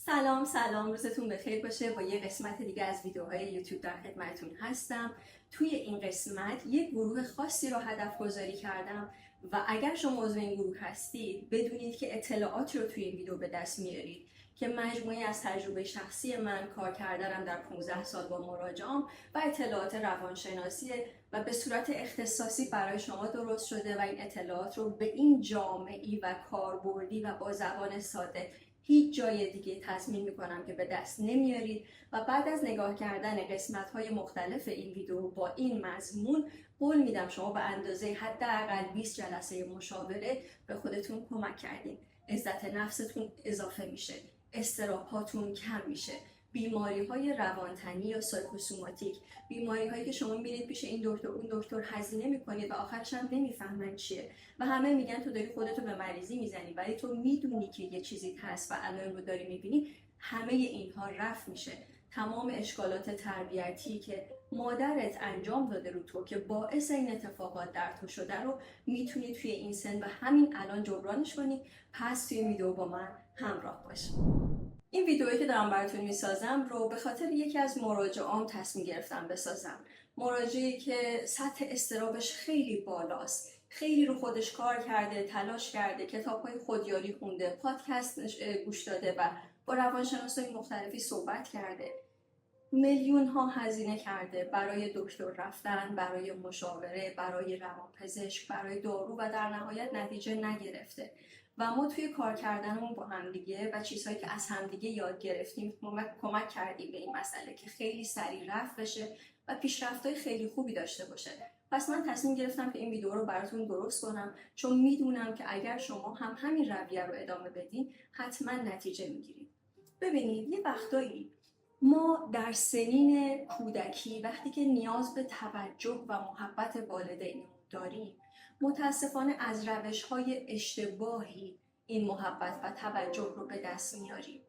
سلام روزتون بخیر باشه. با یه قسمت دیگه از ویدیوهای یوتیوب در خدمتتون هستم. توی این قسمت یه گروه خاصی رو هدف گذاری کردم و اگر شما عضو این گروه هستید بدونید که اطلاعاتی رو توی این ویدیو به دست میارید که مجموعی از تجربه شخصی من، کار کردنم در 15 سال با مراجعام و اطلاعات روانشناسی و به صورت اختصاصی برای شما درست شده و این اطلاعات رو به این جامعی و کاربردی و با زبان ساده هیچ جای دیگه تضمین میکنم که به دست نمیارید و بعد از نگاه کردن قسمت‌های مختلف این ویدیو با این مضمون قول میدم شما به اندازه حداقل 20 جلسه مشاوره به خودتون کمک کردین. عزت نفستون اضافه میشه، اضطراب‌هاتون کم میشه، بیماری‌های روانتنی یا سایکوسوماتیک، بیماری‌هایی که شما میرید پیش این دکتر اون دکتر هزینه میکنید و آخرش هم نمیفهمن چیه و همه میگن تو داری خودتو به مریضی میزنی ولی تو میدونی که یه چیزی هست و الان رو داری میبینی. همه اینها رفع میشه. تمام اشکالات تربیتی که مادرت انجام داده رو تو که باعث این اتفاقات در تو شده رو میتونی توی این سن و همین الان جبرانش کنی. پس توی ویدیو با من همراه باش. این ویدیویی که دارم براتون میسازم رو به خاطر یکی از مراجعام تصمیم گرفتم بسازم. مراجعی که سطح اضطرابش خیلی بالاست، خیلی رو خودش کار کرده، تلاش کرده، کتاب‌های خودیاری خونده، پادکست گوش داده و با روانشناسای مختلفی صحبت کرده. میلیون ها هزینه کرده برای دکتر رفتن، برای مشاوره، برای روانپزشک، برای دارو و در نهایت نتیجه نگرفته. و ما توی کار کردنمون با همدیگه و چیزهایی که از همدیگه یاد گرفتیم کمک کردیم به این مسئله که خیلی سریع رفع بشه و پیشرفت‌های خیلی خوبی داشته باشه. پس من تصمیم گرفتم که این ویدیو رو براتون درست کنم، چون میدونم که اگر شما هم همین رویه رو ادامه بدین حتما نتیجه میگیرید. ببینید یه وقتایی ما در سنین کودکی وقتی که نیاز به توجه و محبت والدین داریم متاسفانه از روش‌های اشتباهی این محبت و توجه رو به دست میاریم.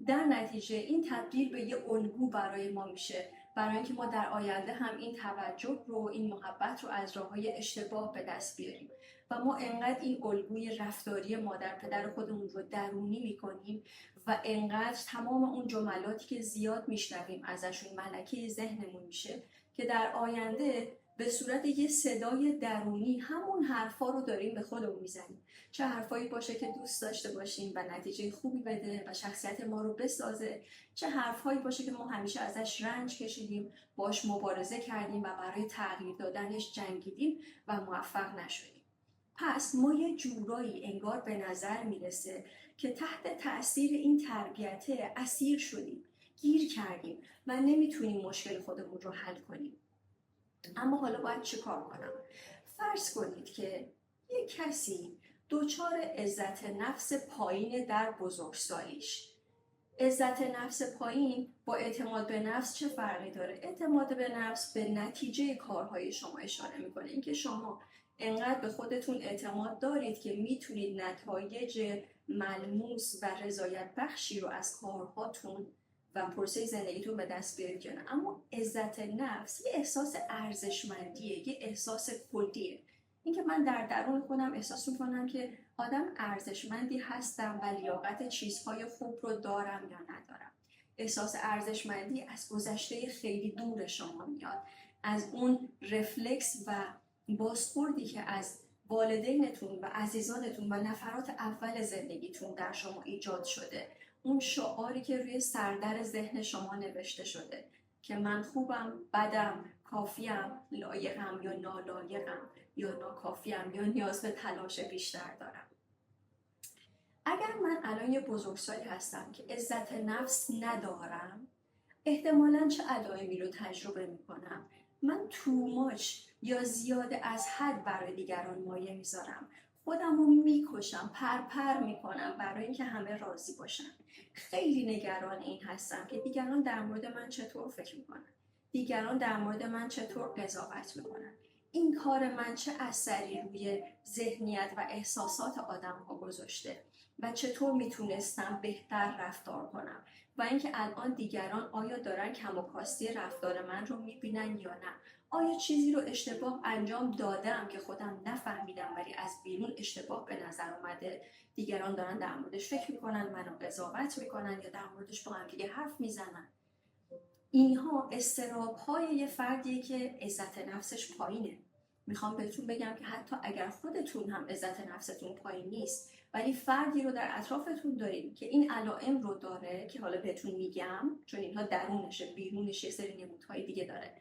در نتیجه این تبدیل به یه الگو برای ما میشه، برای اینکه ما در آینده هم این توجه رو، این محبت رو از راه‌های اشتباه به دست بیاریم و ما انقدر این الگوی رفتاری مادر پدر خودمون رو درونی میکنیم و انقدر تمام اون جملاتی که زیاد میشنویم ازشون ملکه ذهنمون میشه که در آینده به صورت یه صدای درونی همون حرفا رو داریم به خودمون میزنیم. چه حرفایی باشه که دوست داشته باشیم و نتیجه خوبی بده و شخصیت ما رو بسازه، چه حرفایی باشه که ما همیشه ازش رنج کشیدیم، باش مبارزه کردیم و برای تغییر دادنش جنگیدیم و موفق نشدیم. پس ما یه جورایی انگار به نظر میرسه که تحت تأثیر این تربیت اسیر شدیم، گیر کردیم و نمیتونیم مشکل خودمون رو حل کنیم. اما حالا باید چه کار کنم؟ فرض کنید که یک کسی دچار عزت نفس پایین در بزرگسالیش. عزت نفس پایین با اعتماد به نفس چه فرقی داره؟ اعتماد به نفس به نتیجه کارهای شما اشاره میکنه، اینکه شما انقدر به خودتون اعتماد دارید که میتونید نتایج ملموس و رضایت بخشی رو از کارهاتون و پروسه زندگیتون به دست بیارید که نه. اما عزت نفس یه احساس ارزشمندیه، یه احساس کلیه. اینکه من در درون خودم احساس میکنم که آدم ارزشمندی هستم و لیاقت چیزهای خوب رو دارم یا ندارم. احساس ارزشمندی از گذشته خیلی دور شما میاد، از اون رفلکس و بازخوردی که از والدینتون و عزیزانتون و نفرات اول زندگیتون در شما ایجاد شده، اون شعاری که روی سردر ذهن شما نوشته شده که من خوبم، بدم، کافیم، لایقم یا نالایقم، یا ناکافیم، یا نیاز به تلاش بیشتر دارم. اگر من الان یه بزرگسالی هستم که عزت نفس ندارم، احتمالاً چه علائمی رو تجربه میکنم؟ من توماچ یا زیاده از حد برای دیگران مایه میذارم، خودم رو میکشم، پر میکنم برای اینکه همه راضی باشن. خیلی نگران این هستم که دیگران در مورد من چطور فکر میکنن، دیگران در مورد من چطور قضاوت میکنن، این کار من چه اثری روی ذهنیت و احساسات آدم ها گذاشته. و چطور میتونستم بهتر رفتار کنم و اینکه الان دیگران آیا دارن کم و کاستی رفتار من رو میبینن یا نه. آیا چیزی رو اشتباه انجام دادم که خودم نفهمیدم ولی از بیرون اشتباه به نظر اومده، دیگران دارن در موردش فکر میکنن، منو قضاوت میکنن یا در موردش با هم دیگه حرف میزنن. اینها اضطراب‌های یه فردیه که عزت نفسش پایینه. میخوام بهتون بگم که حتی اگر خودتون هم عزت نفستون پایین نیست ولی فردی رو در اطرافتون دارید که این علائم رو داره که حالا بهتون میگم چون اینها درونشه، بیرونش یه سری نمودهای دیگه داره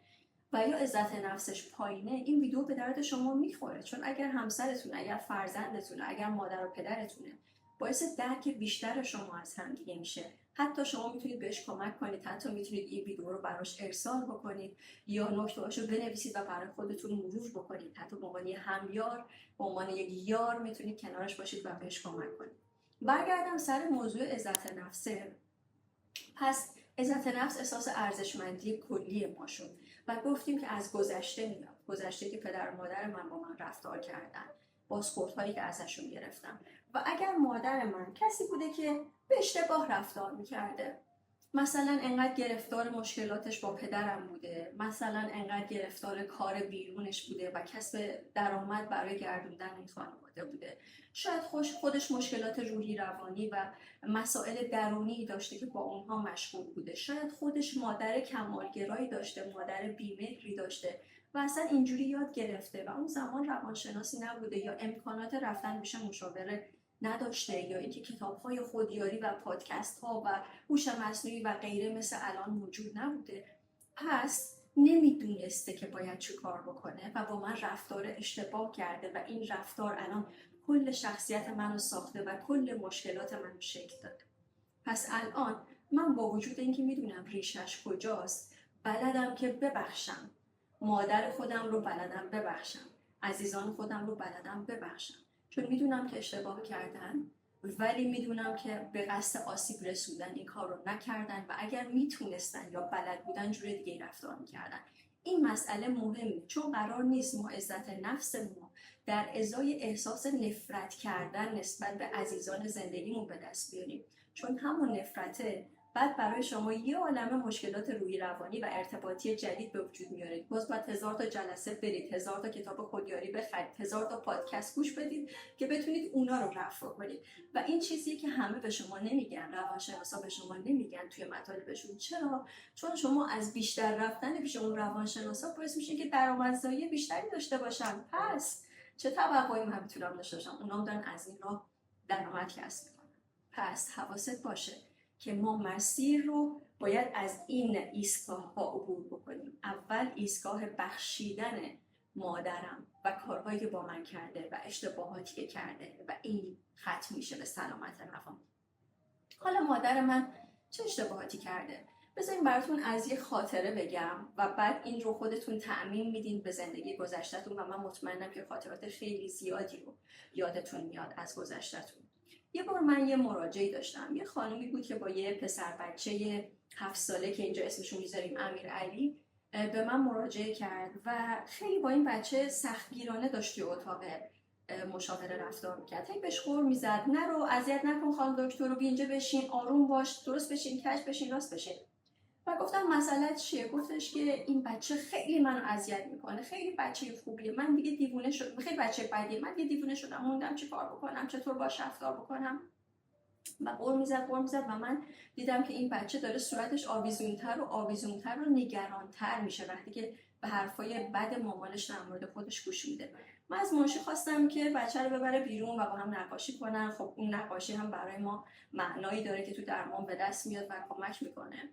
و یا عزت نفسش پایینه، این ویدیو به درد شما میخوره. چون اگر همسرتون، اگر فرزندتون، اگر مادر و پدرتونه، باعث درک بیشتر شما از هم دیگه میشه. حتی شما میتونید بهش کمک کنید، حتی میتونید این ویدیو رو براش ارسال بکنید یا نکته‌هاشو بنویسید و برای خودتون مرور بکنید. حتی به عنوان همیار، به عنوان یک یار میتونید کنارش باشید و بهش کمک کنید. برگردم سر موضوع عزت نفسه. پس عزت نفس احساس ارزشمندی کلی ما شد و گفتیم که از گذشته میاد، گذشته که پدر و مادر من با من رفتار کردن، بازخوردهایی که ازشون گرفتم. و اگر مادر من کسی بوده که به اشتباه رفتار میکرده، مثلا انقدر گرفتار مشکلاتش با پدرم بوده، مثلا انقدر گرفتار کار بیرونش بوده و کسب درآمد برای گردوندن این خانواده بوده، شاید خودش مشکلات روحی روانی و مسائل درونی داشته که با اونها مشغول بوده، شاید خودش مادر کمالگرایی داشته، مادر بیمهری داشته و اصلا اینجوری یاد گرفته و اون زمان روانشناسی نبوده یا امکانات رفتن پیش مشاوره نداشته یا اینکه کتاب‌های خودیاری و پادکست‌ها و هوش مصنوعی و غیره مثل الان موجود نبوده. پس نمیدونسته که باید چی کار بکنه و با من رفتار اشتباه کرده و این رفتار الان کل شخصیت منو ساخته و کل مشکلات منو شکل داده. پس الان من با وجود اینکه میدونم ریشش کجاست، بلدم که ببخشم. مادر خودم رو بلدم ببخشم، عزیزان خودم رو بلدم ببخشم، چون میدونم که اشتباه کردن ولی میدونم که به قصد آسیب رسوندن این کار رو نکردن و اگر میتونستن یا بلد بودن جور دیگه رفتار میکردن. این مسئله مهمه چون قرار نیست ما عزت نفسمون در ازای احساس نفرت کردن نسبت به عزیزان زندگیمون به دست بیاریم، چون همون نفرته بعد برای شما یه عالمه مشکلات روحی روانی و ارتباطی جدید به وجود میاره. باز باید 1000 تا جلسه برید، 1000 تا کتاب خودیاری بخرید، 1000 تا پادکست گوش بدید که بتونید اونا رو رفع کنید. و این چیزیه که همه به شما نمیگن، روانشناسا به شما نمیگن توی مطالبشون. چرا؟ چون شما از بیشتر رفتن پیش اون روانشناسا باعث میشه که درآمدزایی بیشتری داشته باشن. پس چه توقعی من میتونم داشته باشم؟ اونام دارن از این راه درآمد کسب میکنن. پس حواست باشه که ما مسیر رو باید از این ایستگاه ها عبور بکنیم. اول ایستگاه بخشیدن مادرم و کارهایی که با من کرده و اشتباهاتی که کرده و این ختم میشه به سلامت روان. حالا مادر من چه اشتباهاتی کرده؟ بذارین براتون از یه خاطره بگم و بعد این رو خودتون تعمیم میدین به زندگی گذشته‌تون و من مطمئنم که خاطرات خیلی زیادی رو یادتون میاد از گذشته‌تون. یه بار من یه مراجعی داشتم، یه خانومی بود که با یه پسر بچه 7 ساله که اینجا اسمشو میذاریم امیرعلی به من مراجعه کرد و خیلی با این بچه سختگیرانه داشت توی اتاق مشاوره رفتار میکرد. هی بهش غر میزد نرو، اذیت نکن خانم دکتر رو، بیا اینجا بشین، آروم باش، درست بشین، کج بشین، راست بشین. و گفتم مسئله چیه؟ گفتش که این بچه خیلی منو اذیت میکنه، خیلی بچه خوبیه، من دیگه دیوونه شدم، خیلی بچه بدیه، من دیگه دیوونه شدم، موندم چی کار بکنم، چطور باش رفتار بکنم. و غر میزد و من دیدم که این بچه داره صورتش آویزونتر و نگرانتر میشه وقتی که به حرفای بد مامانش در مورد خودش گوش میده. من از منشی خواستم که بچه رو ببره بیرون و با هم نقاشی کنن. خب اون نقاشی هم برای ما معنایی داره که تو درمان به دست میاد و کمک میکنه.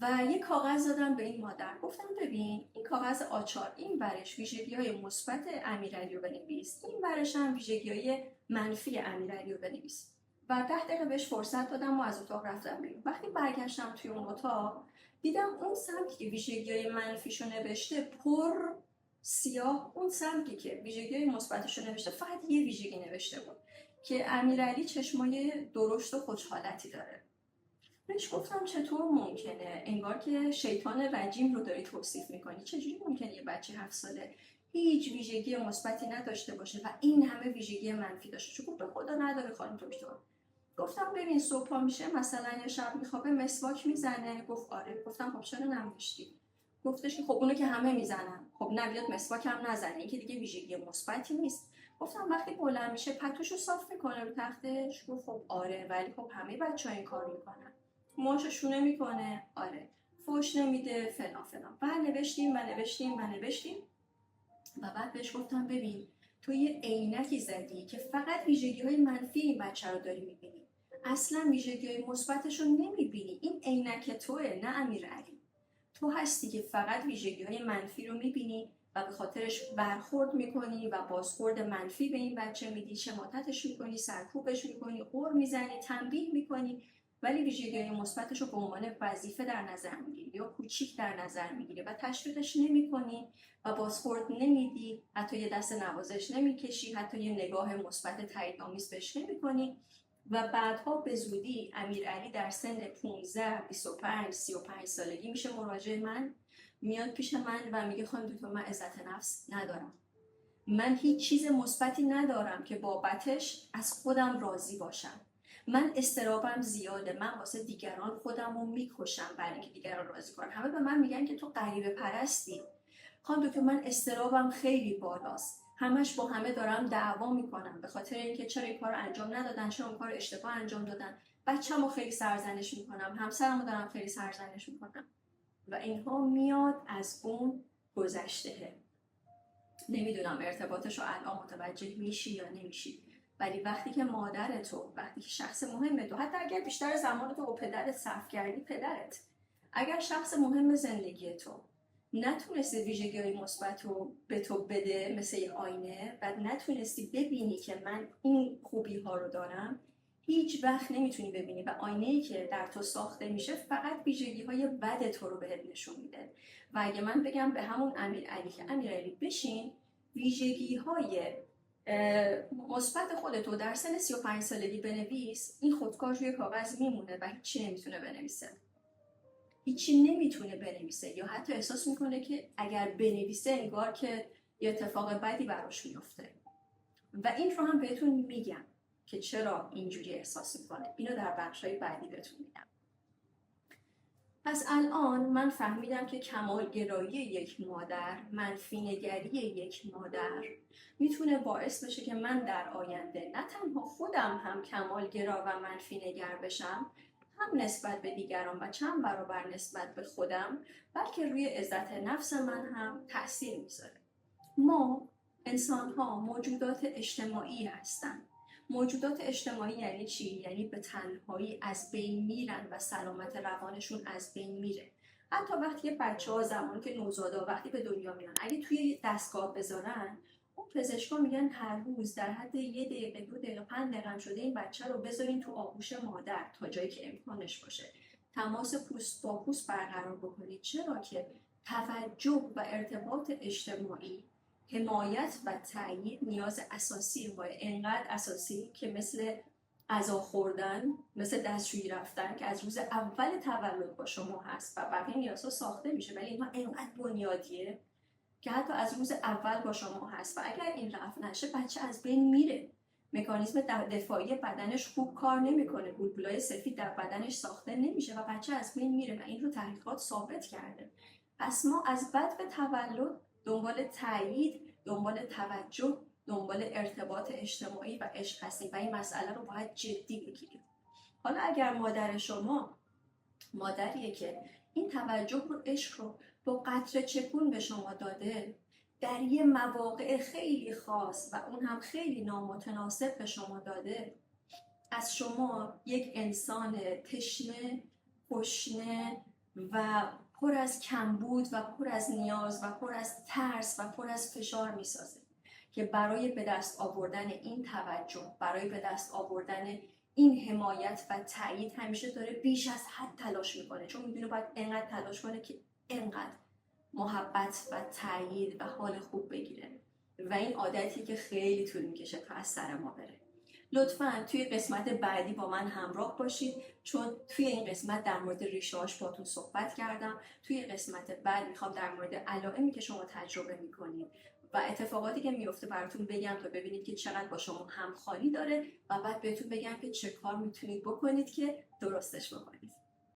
و یه کاغذ دادم به این مادر، گفتم ببین این کاغذ آچار، این برش ویژگی‌های مثبت امیرعلی رو بنویس، این برش هم ویژگی‌های منفی امیرعلی رو بنویس. و 10 دقیقه بهش فرصت دادم و از اتاق رفتم بیرون. وقتی برگشتم توی اون اتاق دیدم اون سمتی که ویژگی‌های منفیشو نوشته پر سیاه، اون سمتی که ویژگی‌های مثبتشو نوشته فقط یه ویژگی نوشته بود که امیرعلی چشمای درشت و خوشحالتی داره. بهش گفتم چطور ممکنه؟ انگار که شیطان رجیم رو داری توصیف میکنی. چجوری ممکنه یه بچه 7 ساله هیچ ویژگی مثبتی نداشته باشه و این همه ویژگی منفی داشته؟ چون به خدا نداره خانم دکتر. گفتم ببین صبح پا میشه مثلا یا شب میخوابه مسواک میزنه؟ گفت آره. گفتم خب چرا نمیشتی؟ گفتش که خب اونو که همه میزنن، خب نبیاد مسواک هم نزنه، این که دیگه ویژگی مثبتی نیست. گفتم وقتی بلند میشه پتوشو صاف میکنه رو تختش؟ گفت خب آره، ولی خب همه بچه‌ها این کارو میکنن. موهاشو شونه میکنه؟ آره. فوش نمیده فلان فلان. بعد نوشتیم و بعد بهش گفتم ببین تو یه عینکی زدی که فقط ویژگی‌های منفی این بچه رو داری میبینی، اصلا ویژگی‌های مثبتش رو نمیبینی. این عینک توئه، نه امیرعلی. تو هستی که فقط ویژگی‌های منفی رو میبینی و به خاطرش برخورد میکنی و بازخورد منفی به این بچه میدی، شماتتش میکنی، سرکوبش میکنی، غر میزنی، تنبیه میکنی، ولی ویژگی‌های مثبتش رو به عنوان وظیفه در نظر میگیری یا کوچیک در نظر میگیری و تشویقش نمیکنی و بازخورد نمیدی، حتی یه دست نوازش نمیکشی، حتی یه نگاه مثبت تاییدآمیز بهش نمیکنی. و بعدها به زودی امیرعلی در سن 15 25 35 سالگی میشه مراجع من، میاد پیش من و میگه خانم دکتر من عزت نفس ندارم، من هیچ چیز مثبتی ندارم که بابتش از خودم راضی باشم، من استرابم زیاده، من واسه دیگران خودم رو میکشم برای اینکه دیگران راضی کنم. همه به من میگن که تو غریبه پرستی. خانم دکتر من استرابم خیلی بالاست، همش با همه دارم دعوا میکنم به خاطر اینکه چرا این کار انجام ندادن، چرا اون کار اشتباه انجام دادن، بچه‌مو خیلی سرزنش میکنم، همسرمو دارم خیلی سرزنش میکنم. و اینها میاد از اون گذشته. نمیدونم ارتباطش رو الان متوجه میشی یا نمیشی، ولی وقتی که مادر تو، وقتی که شخص مهم تو، حتی اگر بیشتر زمان تو با پدرت صرف کردی، پدرت، اگر شخص مهم زندگی تو نتونستی ویژگی‌های مثبت رو به تو بده مثل یه آینه و نتونستی ببینی که من این خوبی ها رو دارم، هیچ وقت نمیتونی ببینی و آینه‌ای که در تو ساخته میشه فقط ویژگی‌های بد تو رو بهت نشون میده. و اگه من بگم به همون امیرعلی که امیرعلی بشین ویژگی‌های مثبت خودتو در سن 35 سالگی بنویس، این خودکار روی کاغذ میمونه و هیچی نمیتونه بنویسه. هیچی نمیتونه بنویسه، یا حتی احساس میکنه که اگر بنویسه انگار که یه اتفاق بدی براش میفته. و این رو هم بهتون میگم که چرا اینجوری احساس میکنه. اینو در بخشای بعدی بهتون میگم. پس الان من فهمیدم که کمالگرایی یک مادر، منفی نگری یک مادر میتونه باعث بشه که من در آینده نه تنها خودم هم کمالگرا و منفی نگر بشم، هم نسبت به دیگران و چند برابر نسبت به خودم، بلکه روی عزت نفس من هم تأثیر میذاره. ما انسان ها موجودات اجتماعی هستن. موجودات اجتماعی یعنی چی؟ یعنی به تنهایی از بین میرن و سلامت روانشون از بین میره. حتی وقتی بچه‌ها زمانی که نوزادا وقتی به دنیا میان اگه توی دستگاه بذارن، اون پزشکا میگن هر روز در حد 1 دقیقه 2 دقیقه 5 دقیقه شده این بچه رو بذارین تو آغوش مادر تا جایی که امکانش باشه، تماس پوست با پوست برقرار بکنید. چرا که توجه و ارتباط اجتماعی، حمایت و تأیید نیاز اساسی ما، انقدر اساسی که مثل غذا خوردن، مثل دستشویی رفتن که از روز اول تولد با شما هست و بقیه نیازها ساخته میشه، ولی اینها انقدر بنیادیه که حتی از روز اول با شما هست و اگر این رفت نشه بچه از بین میره. مکانیزم دفاعی بدنش خوب کار نمیکنه، گلبولای سفید در بدنش ساخته نمیشه و بچه از بین میره و این رو تحقیقات ثابت کرده. پس ما از بعد به تولد دنبال تأیید، دنبال توجه، دنبال ارتباط اجتماعی و عشق هستیم و این مسئله رو باید جدی بگیریم. حالا اگر مادر شما مادریه که این توجه و عشق رو با قطره چکون به شما داده، در یه مواقع خیلی خاص و اون هم خیلی نامتناسب به شما داده، از شما یک انسان تشنه، گشنه و پر از کمبود و پر از نیاز و پر از ترس و پر از فشار میسازه که برای به دست آوردن این توجه، برای به دست آوردن این حمایت و تأیید همیشه داره بیش از حد تلاش میکنه، چون میدونه باید انقدر تلاش کنه که انقدر محبت و تأیید و حال خوب بگیره و این عادتی که خیلی طول میکشه تا از سر ما بره. لطفاً توی قسمت بعدی با من همراه باشید، چون توی این قسمت در مورد ریشه‌هاش باتون صحبت کردم. توی قسمت بعد میخوام در مورد علائمی که شما تجربه میکنید و اتفاقاتی که میفته براتون بگم تا ببینید که چقدر با شما همخوانی داره و بعد بهتون بگم که چه کار میتونید بکنید که درستش بکنید.